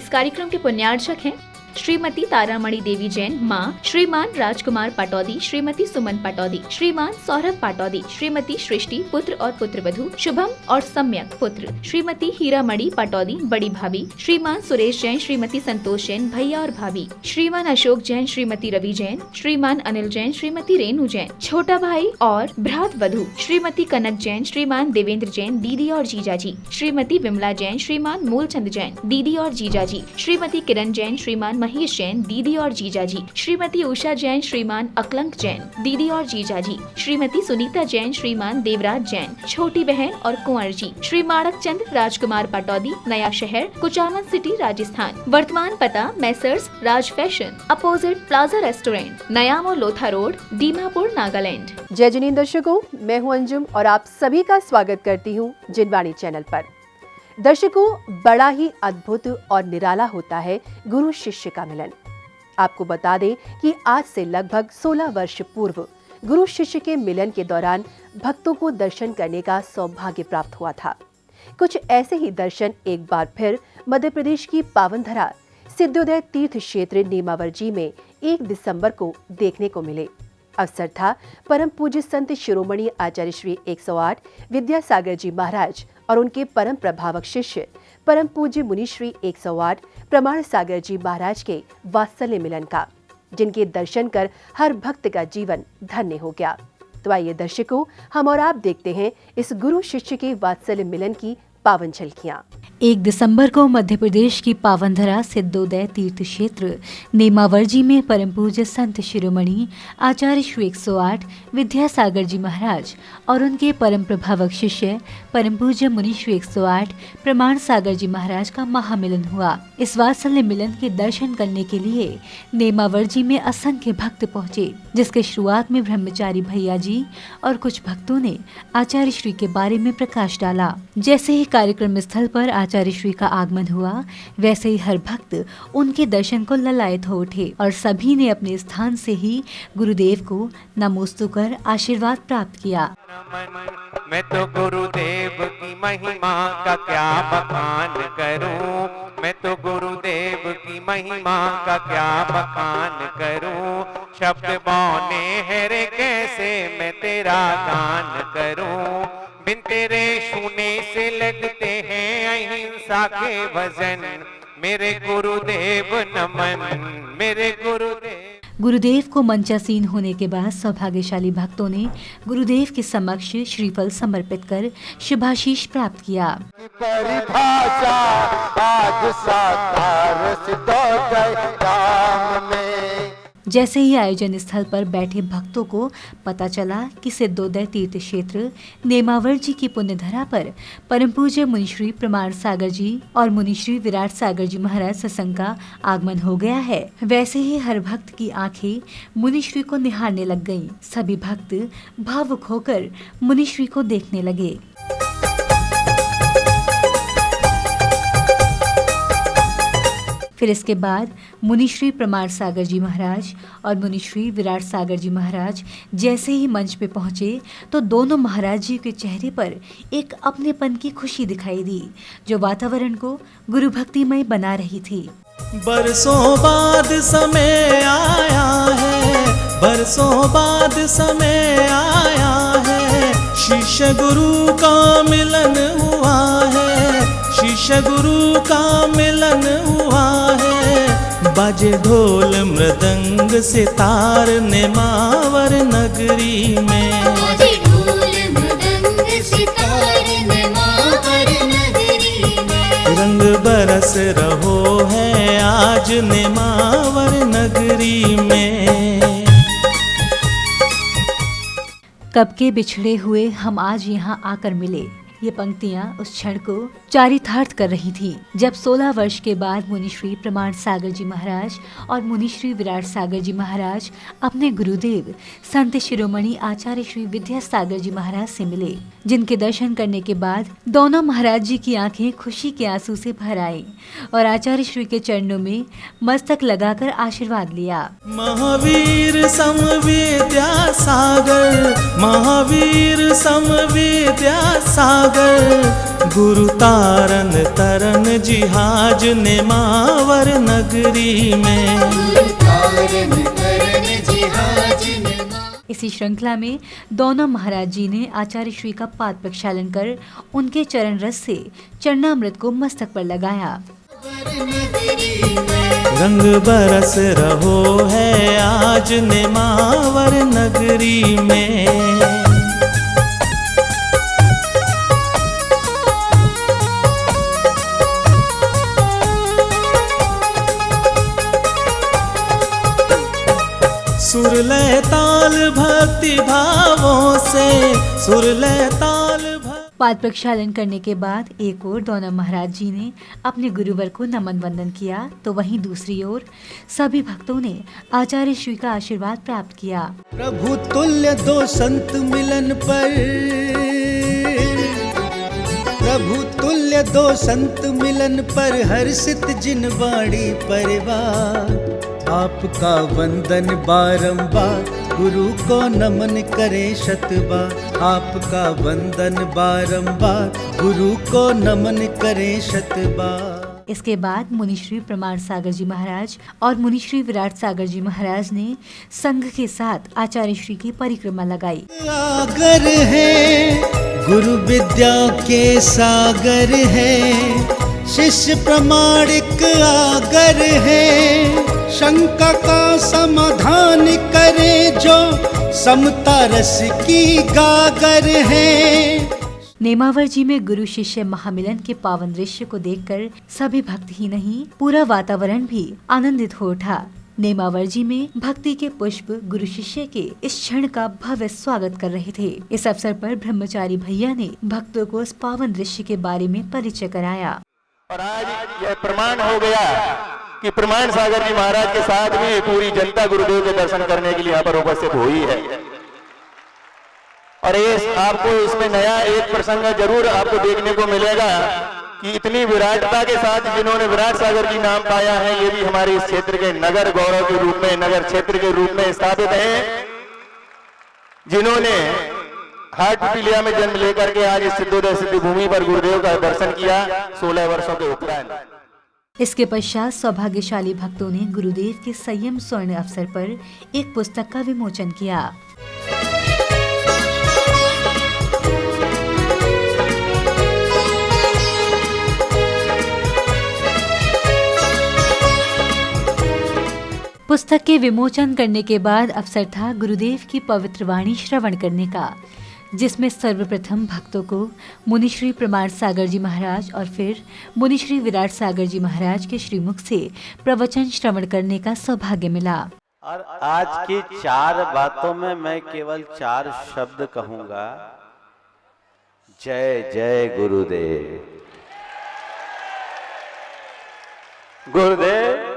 इस कार्यक्रम के पुण्यार्चक हैं श्रीमती तारामणि देवी जैन, माँ, श्रीमान राजकुमार पाटौदी, श्रीमती सुमन पाटौदी, श्रीमान सौरभ पाटौदी, श्रीमती सृष्टि पुत्र और पुत्रवधू, शुभम और सम्यक पुत्र, श्रीमती हीरामणि पाटौदी बड़ी भाभी, श्रीमान सुरेश जैन, श्रीमती संतोष जैन भैया और भाभी, श्रीमान अशोक जैन, श्रीमती रवि जैन, श्रीमान अनिल जैन, श्रीमती रेणु जैन, छोटा भाई और भ्रात वधू, श्रीमती कनक जैन, श्रीमान देवेंद्र जैन, दीदी और जीजाजी, श्रीमती विमला जैन, श्रीमान मूलचंद जैन, दीदी और जीजाजी, श्रीमती किरण जैन, श्रीमान महेश जैन, दीदी और जीजाजी, श्रीमती उषा जैन, श्रीमान अकलंक जैन, दीदी और जीजाजी, श्रीमती सुनीता जैन, श्रीमान देवराज जैन, छोटी बहन और कुंवर जी, श्री माणक चंद राजकुमार पाटौदी, नया शहर, कुचामन सिटी, राजस्थान। वर्तमान पता मैसर्स राज फैशन, अपोजिट प्लाजा रेस्टोरेंट, नयामो लोथा रोड, दीमापुर, नागालैंड। जय जनीन दर्शकों, मैं हूं अंजुम और आप सभी का स्वागत करती हूं जिनवाणी चैनल पर। दर्शकों, बड़ा ही अद्भुत और निराला होता है गुरु शिष्य का मिलन। आपको बता दें कि आज से लगभग 16 वर्ष पूर्व गुरु शिष्य के मिलन के दौरान भक्तों को दर्शन करने का सौभाग्य प्राप्त हुआ था। कुछ ऐसे ही दर्शन एक बार फिर मध्य प्रदेश की पावन धरा सिद्धोदय तीर्थ क्षेत्र नेमावरजी में 1 दिसंबर को देखने को मिले। अवसर था परम पूज्य संत शिरोमणि आचार्य श्री 108 विद्यासागर जी महाराज और उनके परम प्रभावक शिष्य परम पूज्य मुनि श्री 108 प्रमाण सागर जी महाराज के वात्सल्य मिलन का, जिनके दर्शन कर हर भक्त का जीवन धन्य हो गया। तो आइए दर्शकों, हम और आप देखते हैं इस गुरु शिष्य के वात्सल्य मिलन की पावन झलकियां। 1 दिसंबर को मध्य प्रदेश की पावनधरा सिद्धोदय तीर्थ क्षेत्र नेमावरजी में परम पूज्य संत शिरोमणि आचार्य श्री 108 विद्यासागर जी महाराज और उनके परम प्रभावक शिष्य परम पूज्य मुनि श्री 108 प्रमाण सागर जी महाराज का महामिलन हुआ। इस वात्सल्य मिलन के दर्शन करने के लिए नेमावरजी में असंख्य भक्त पहुँचे, जिसके शुरुआत में ब्रह्मचारी भैया जी और कुछ भक्तों ने आचार्य श्री के बारे में प्रकाश डाला। जैसे ही कार्यक्रम स्थल पर आचार्य श्री का आगमन हुआ, वैसे ही हर भक्त उनके दर्शन को ललायत हो उठे और सभी ने अपने स्थान से ही गुरुदेव को नमोस्तु कर आशीर्वाद प्राप्त किया। मैं तो गुरुदेव की महिमा का क्या बखान करूं, मैं तो गुरुदेव की महिमा का क्या बखान करूं, शब्द बौने हैं रे कैसे मैं तेरा गान करूं, बिन तेरे छूने से लगते हैं अहिंसा के वजन, मेरे गुरुदेव नमन, मेरे गुरुदेव। गुरुदेव को मंचासीन होने के बाद सौभाग्यशाली भक्तों ने गुरुदेव के समक्ष श्रीफल समर्पित कर शुभाशीष प्राप्त किया। परिभाषा आज साकार सिद्धोदय धाम में। जैसे ही आयोजन स्थल पर बैठे भक्तों को पता चला कि सिद्धोदय तीर्थ क्षेत्र नेमावरजी की पुण्यधरा पर परम पूज्य मुनिश्री प्रमाण सागर जी और मुनिश्री विराट सागर जी महाराज सत्संग का आगमन हो गया है, वैसे ही हर भक्त की आंखें मुनिश्री को निहारने लग गईं। सभी भक्त भावुक होकर मुनिश्री को देखने लगे। फिर इसके बाद मुनिश्री प्रमाण सागर जी महाराज और मुनिश्री विराट सागर जी महाराज जैसे ही मंच पे पहुंचे तो दोनों महाराज जी के चेहरे पर एक अपनेपन की खुशी दिखाई दी, जो वातावरण को गुरु भक्तिमय बना रही थी। बरसों बाद समय आया है, बरसों बाद समय आया है, शिष्य गुरु का मिलन हुआ है, शिष्य गुरु का मिलन हुआ है, बाजे ढोल मृदंग सितार नेमावर नगरी में, बाजे ढोल मृदंग सितार नेमावर नगरी में, रंग बरस रहो है आज नेमावर नगरी में। कब के बिछड़े हुए हम आज यहाँ आकर मिले, ये पंक्तियाँ उस क्षण को चारितार्थ कर रही थी, जब 16 वर्ष के बाद मुनिश्री प्रमाण सागर जी महाराज और मुनिश्री विराट सागर जी महाराज अपने गुरुदेव संत शिरोमणि आचार्य श्री विद्यासागर जी महाराज से मिले, जिनके दर्शन करने के बाद दोनों महाराज जी की आंखें खुशी के आंसू से भर आई और आचार्य श्री के चरणों में मस्तक लगाकर आशीर्वाद लिया। महावीर सम विद्यासागर, महावीर सम विद्यासागर, सागर गुरु तारन तरन जिहाज नेमावर नगरी में। तारन तरन जिहाज नेमा। इसी श्रृंखला में दोनों महाराज जी ने आचार्य श्री का पाद प्रक्षालन कर उनके चरण रस से चरणामृत को मस्तक पर लगाया। रंग बरस रहो है आज नेमावर नगरी में। सुरलय ताल भक्ति भावों से सुरलय ताल पाद प्रक्षालन करने के बाद एक ओर दोनों महाराज जी ने अपने गुरुवर को नमन वंदन किया, तो वहीं दूसरी ओर सभी भक्तों ने आचार्य श्री का आशीर्वाद प्राप्त किया। प्रभु तुल्य दो संत मिलन पर, प्रभु तुल्य दो संत मिलन पर हर्षित जिन वाणी परिवार। आपका वंदन बारंबार गुरु को नमन करे शतबार। आपका वंदन बारंबार गुरु को नमन करे शतबार। इसके बाद मुनिश्री प्रमाण सागर जी महाराज और मुनिश्री विराट सागर जी महाराज ने संघ के साथ आचार्य श्री की परिक्रमा लगाई। सागर है गुरु विद्या के सागर है, शिष्य प्रमाणिक आगर है। शंका का समाधान करे जो समता रस की गागर है। नेमावर जी में गुरु शिष्य महामिलन के पावन दृश्य को देखकर सभी भक्त ही नहीं पूरा वातावरण भी आनंदित हो उठा। नेमावर जी में भक्ति के पुष्प गुरु शिष्य के इस क्षण का भव्य स्वागत कर रहे थे। इस अवसर पर ब्रह्मचारी भैया ने भक्तों को इस पावन दृश्य के बारे में परिचय कराया। और आज यह प्रमाण हो गया कि प्रमाण सागर जी महाराज के साथ में पूरी जनता गुरुदेव के दर्शन करने के लिए यहाँ पर उपस्थित हुई है। और ये आपको इसमें नया एक प्रसंग जरूर आपको देखने को मिलेगा कि इतनी विराटता के साथ जिन्होंने विराट सागर जी नाम पाया है, ये भी हमारे इस क्षेत्र के नगर गौरव के रूप में, नगर क्षेत्र के रूप में स्थापित हैं, जिन्होंने हाट पिलिया में जन्म लेकर के आज इस सिद्धोदय सिद्धि भूमि पर गुरुदेव का दर्शन किया 16 वर्षों के उपरांत। इसके पश्चात सौभाग्यशाली भक्तों ने गुरुदेव के संयम स्वर्ण अवसर पर एक पुस्तक का विमोचन किया। पुस्तक के विमोचन करने के बाद अवसर था गुरुदेव की पवित्र वाणी श्रवण करने का, जिसमें सर्वप्रथम भक्तों को मुनिश्री प्रमाण सागर जी महाराज और फिर मुनिश्री विराट सागर जी महाराज के श्रीमुख से प्रवचन श्रवण करने का सौभाग्य मिला। और आज की 4 बातों में मैं केवल 4 शब्द कहूंगा। जय जय गुरुदेव। गुरुदेव,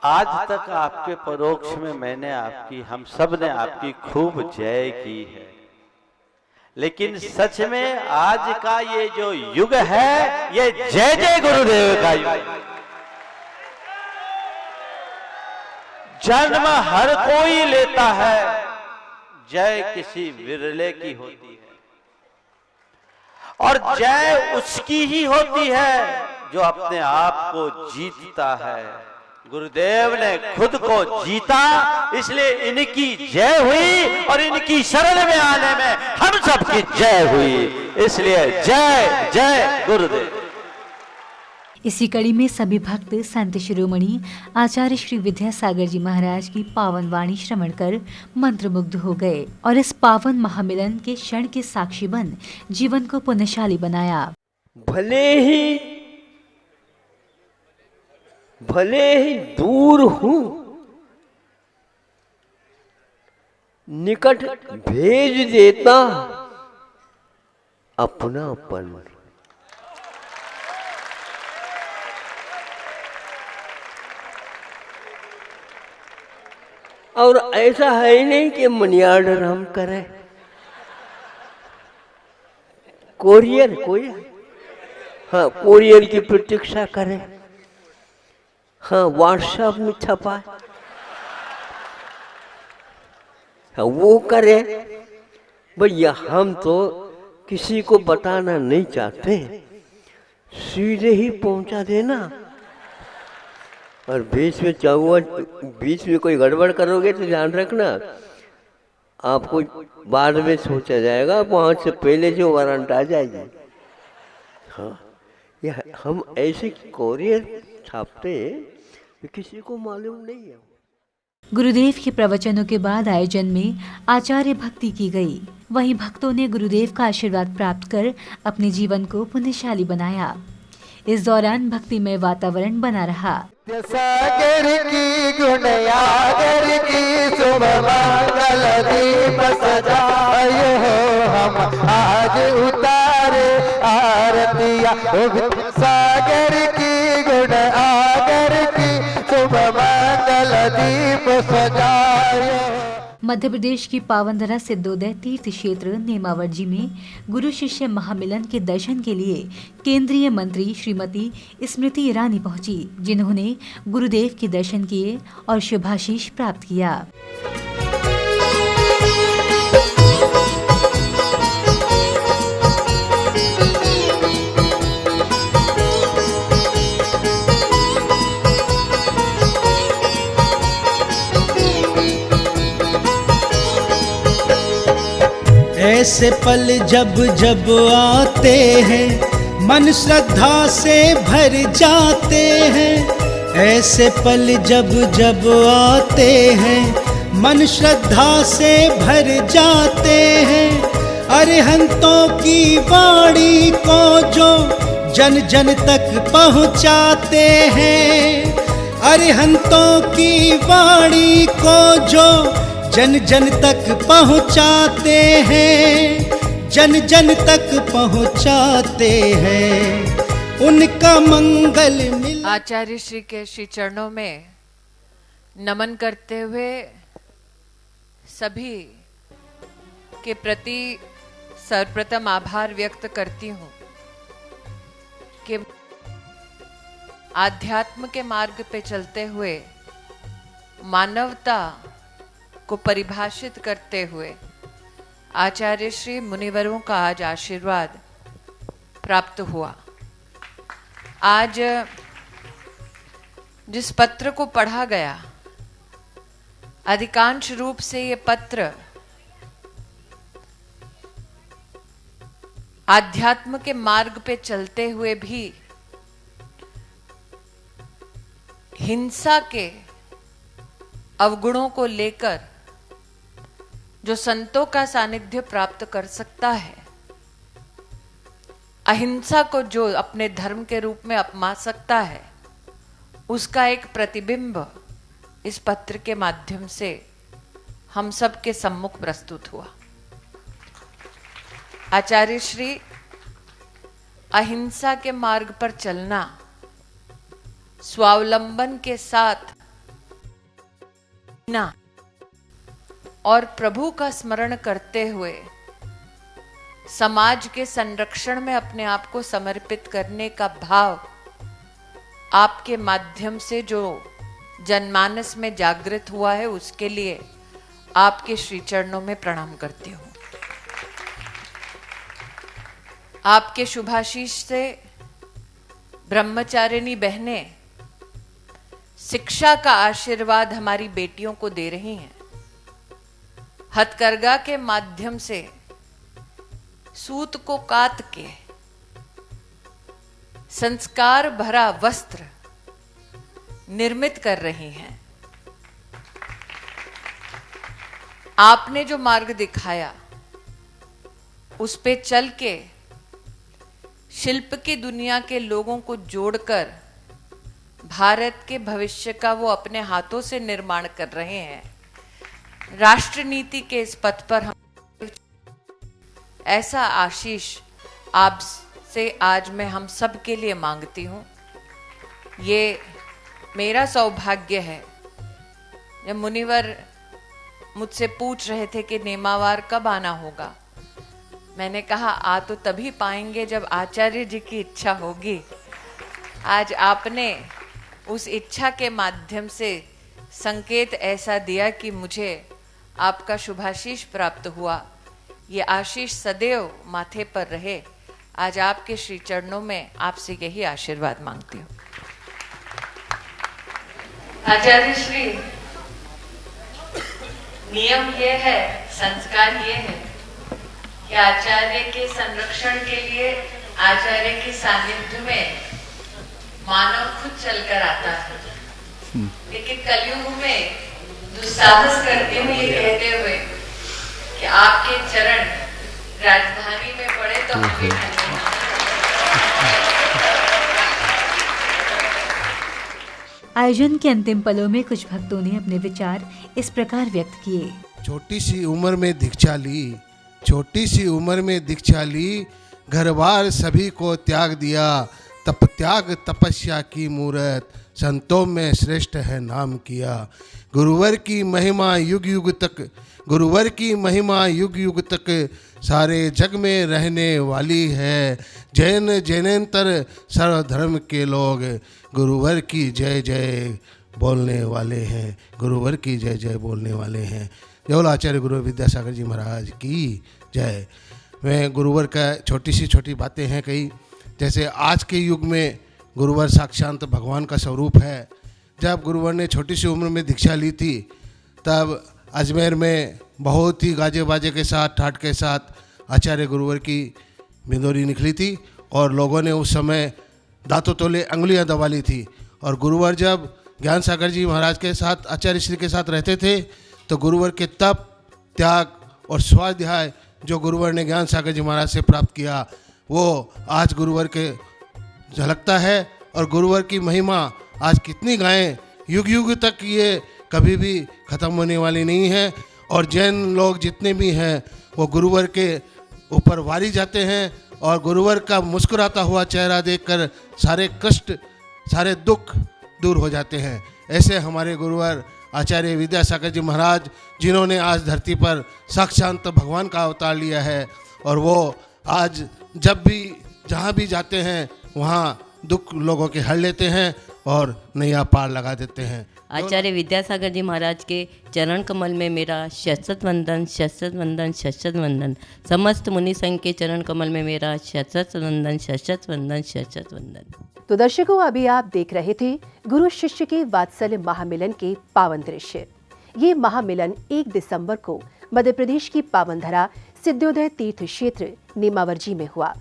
आज तक आपके परोक्ष में मैंने आपकी, हम सब ने आपकी खूब जय की है, लेकिन सच में आज का ये जो युग है ये जय जय गुरुदेव का युग है। जन्म हर कोई लेता है, जय किसी विरले की होती है, और जय उसकी ही होती है जो अपने आप को जीतता है। गुरुदेव ने खुद को जीता, इसलिए इनकी जय हुई और इनकी शरण में आने में हम सबकी जय हुई, इसलिए जय जय गुरुदेव। इसी कड़ी में सभी भक्त संत शिरोमणि आचार्य श्री विद्यासागर जी महाराज की पावन वाणी श्रवण कर मंत्रमुग्ध हो गए और इस पावन महामिलन के क्षण के साक्षी बन जीवन को पुण्यशाली बनाया। भले ही दूर हूं, निकट भेज देता अपनापन। और ऐसा है नहीं कि मनी ऑर्डर हम करें, कोरियर हाँ कोरियर की प्रतीक्षा करें, हाँ व्हाट्सएप में छपा, हाँ वो करे। भैया हम तो किसी को बताना नहीं चाहते, सीधे ही पहुंचा देना। और बीच में कोई गड़बड़ करोगे तो ध्यान रखना, आपको बाद में सोचा जाएगा, वहां से पहले जो वारंट आ जाएगी। हाँ, ये हम ऐसे कोरियर छापते हैं कि किसी को मालूम नहीं है। गुरुदेव के प्रवचनों के बाद आयोजन में आचार्य भक्ति की गई। वहीं भक्तों ने गुरुदेव का आशीर्वाद प्राप्त कर अपने जीवन को पुण्यशाली बनाया। इस दौरान भक्तिमय वातावरण बना रहा। सागर की गुणयागर की शुभ मंगल दीप सजाए हो, हम आज उतारे आरतिया। सागर की गुण आगर की शुभ मंगल दीप सजाए। मध्य प्रदेश की पावनधरा सिद्धोदय तीर्थ क्षेत्र नेमावरजी में गुरु शिष्य महामिलन के दर्शन के लिए केंद्रीय मंत्री श्रीमती स्मृति ईरानी पहुंची, जिन्होंने गुरुदेव के दर्शन किए और शुभाशीष प्राप्त किया। ऐसे पल जब जब आते हैं मन श्रद्धा से भर जाते हैं। ऐसे पल जब जब आते हैं मन श्रद्धा से भर जाते हैं। अरिहंतों की वाणी को जो जन जन तक पहुँचाते हैं। अरिहंतों की वाणी को जो जन जन तक पहुँचाते हैं, जन जन तक पहुँचाते हैं, उनका मंगल मिल। आचार्य श्री के श्री चरणों में नमन करते हुए सभी के प्रति सर्वप्रथम आभार व्यक्त करती हूँ कि आध्यात्म के मार्ग पे चलते हुए मानवता को परिभाषित करते हुए आचार्य श्री मुनिवरों का आज आशीर्वाद प्राप्त हुआ। आज जिस पत्र को पढ़ा गया, अधिकांश रूप से ये पत्र आध्यात्म के मार्ग पे चलते हुए भी हिंसा के अवगुणों को लेकर जो संतों का सानिध्य प्राप्त कर सकता है, अहिंसा को जो अपने धर्म के रूप में अपना सकता है, उसका एक प्रतिबिंब इस पत्र के माध्यम से हम सब के सम्मुख प्रस्तुत हुआ। आचार्य श्री अहिंसा के मार्ग पर चलना, स्वावलंबन के साथ ना और प्रभु का स्मरण करते हुए समाज के संरक्षण में अपने आप को समर्पित करने का भाव आपके माध्यम से जो जनमानस में जागृत हुआ है, उसके लिए आपके श्री चरणों में प्रणाम करती हूँ। आपके शुभाशीष से ब्रह्मचारिणी बहनें शिक्षा का आशीर्वाद हमारी बेटियों को दे रही हैं। हथकरघा के माध्यम से सूत को काट के संस्कार भरा वस्त्र निर्मित कर रही हैं। आपने जो मार्ग दिखाया उस पे चल के शिल्प की दुनिया के लोगों को जोड़कर भारत के भविष्य का वो अपने हाथों से निर्माण कर रहे हैं। राष्ट्र नीति के इस पथ पर हम ऐसा आशीष आप से आज मैं हम सब के लिए मांगती हूँ। ये मेरा सौभाग्य है। जब मुनिवर मुझसे पूछ रहे थे कि नेमावार कब आना होगा, मैंने कहा आ तो तभी पाएंगे जब आचार्य जी की इच्छा होगी। आज आपने उस इच्छा के माध्यम से संकेत ऐसा दिया कि मुझे आपका शुभाशीष प्राप्त हुआ। ये आशीष सदैव माथे पर रहे। आज आपके श्री चरणों में आपसे यही आशीर्वाद मांगती हूँ। आचार्य श्री, नियम ये है, संस्कार ये है कि आचार्य के संरक्षण के लिए आचार्य के सानिध्य में मानव खुद चलकर आता है, लेकिन कलयुग में दुस्साहस करते हुए ये कहते हुए कि आपके चरण राजधानी में पड़े तो हम भी आयोजन के अंतिम पलों में कुछ भक्तों ने अपने विचार इस प्रकार व्यक्त किए। छोटी सी उम्र में दीक्षा ली, छोटी सी उम्र में दीक्षा ली, घर बार सभी को त्याग दिया, तप त्याग तपस्या की मूरत, संतों में श्रेष्ठ है नाम किया। गुरुवर की महिमा युग युग तक, गुरुवर की महिमा युग युग तक सारे जग में रहने वाली है। जैन जैनेतर सर्वधर्म के लोग गुरुवर की जय जय बोलने वाले हैं, गुरुवर की जय जय बोलने वाले हैं। जय आचार्य गुरु विद्यासागर जी महाराज की जय। मैं गुरुवर का छोटी बातें हैं कई, जैसे आज के युग में गुरुवर साक्षात भगवान का स्वरूप है। जब गुरुवर ने छोटी सी उम्र में दीक्षा ली थी तब अजमेर में बहुत ही गाजे बाजे के साथ, ठाट के साथ आचार्य गुरुवर की बिंदोरी निकली थी और लोगों ने उस समय दांतों तोले अंगुलियां दबा ली थी। और गुरुवर जब ज्ञान सागर जी महाराज के साथ, आचार्य श्री के साथ रहते थे तो गुरुवर के तप, त्याग और स्वाध्याय जो गुरुवर ने ज्ञान सागर जी महाराज से प्राप्त किया वो आज गुरुवर के झलकता है। और गुरुवर की महिमा आज कितनी गाएं, युग युग तक ये कभी भी ख़त्म होने वाली नहीं है। और जैन लोग जितने भी हैं वो गुरुवर के ऊपर वारी जाते हैं और गुरुवर का मुस्कुराता हुआ चेहरा देखकर सारे कष्ट, सारे दुख दूर हो जाते हैं। ऐसे हमारे गुरुवर आचार्य विद्यासागर जी महाराज, जिन्होंने आज धरती पर साक्षात भगवान का अवतार लिया है और वो आज जब भी जहाँ भी जाते हैं वहाँ दुख लोगों के हर लेते हैं और नैया पार लगा देते हैं। आचार्य विद्यासागर जी महाराज के चरण कमल में मेरा शत वंदन, शत वंदन, शत वंदन। समस्त मुनि संघ के चरण कमल में मेरा शत वंदन, शत वंदन, शत वंदन। तो दर्शकों, अभी आप देख रहे थे गुरु शिष्य के वात्सल्य महामिलन के पावन दृश्य। ये महामिलन 1 दिसंबर को मध्य प्रदेश की पावनधरा सिद्धोदय तीर्थ क्षेत्र नेमावरजी में हुआ।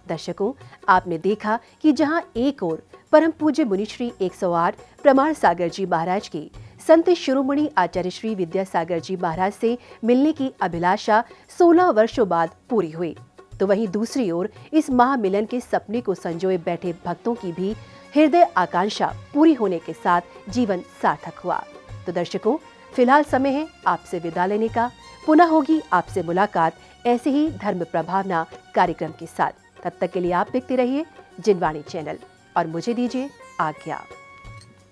दर्शकों, आपने देखा कि जहां एक ओर परम पूज्य मुनिश्री 108 प्रमाण सागर जी महाराज की संत शिरोमणि आचार्य श्री विद्यासागर जी महाराज से मिलने की अभिलाषा 16 वर्षों बाद पूरी हुई, तो वहीं दूसरी ओर इस महामिलन के सपने को संजोए बैठे भक्तों की भी हृदय आकांक्षा पूरी होने के साथ जीवन सार्थक हुआ। तो दर्शकों, फिलहाल समय है आपसे विदा लेने का। पुनः होगी आपसे मुलाकात ऐसे ही धर्म प्रभावना कार्यक्रम के साथ। तब तक के लिए आप देखते रहिए जिनवाणी चैनल और मुझे दीजिए आज्ञा।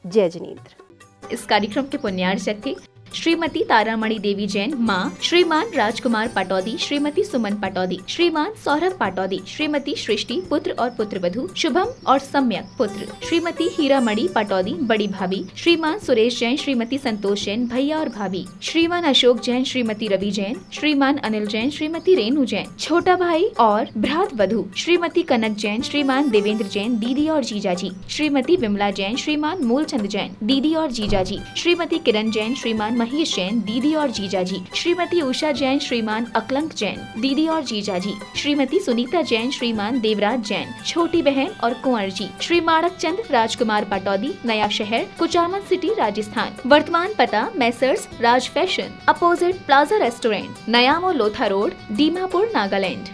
जय जिनेंद्र। इस कार्यक्रम के पुण्यार्चक थे श्रीमती तारामणि देवी जैन, माँ श्रीमान राजकुमार पाटौदी, श्रीमती सुमन पाटौदी, श्रीमान सौरभ पाटौदी, श्रीमती सृष्टि पुत्र और पुत्रवधू, शुभम और सम्यक पुत्र, श्रीमती हीरामणि पाटौदी बड़ी भाभी, श्रीमान सुरेश जैन, श्रीमती संतोष जैन भैया और भाभी, श्रीमान अशोक जैन, श्रीमती रवि जैन, श्रीमान अनिल जैन, श्रीमती रेणु जैन छोटा भाई और भ्रात वधू, श्रीमती कनक जैन, श्रीमान देवेंद्र जैन दीदी और जीजाजी, श्रीमती विमला जैन, श्रीमान मूलचंद जैन दीदी और जीजाजी, श्रीमती किरण जैन, श्रीमान महेश जैन दीदी और जीजाजी, श्रीमती उषा जैन, श्रीमान अकलंक जैन दीदी और जीजाजी, श्रीमती सुनीता जैन, श्रीमान देवराज जैन छोटी बहन और कुंवर जी, श्री माणक चंद राजकुमार पाटौदी, नया शहर, कुचामन सिटी, राजस्थान। वर्तमान पता मैसर्स राज फैशन, अपोजिट प्लाजा रेस्टोरेंट, नयामो लोथा रोड, दीमापुर, नागालैंड।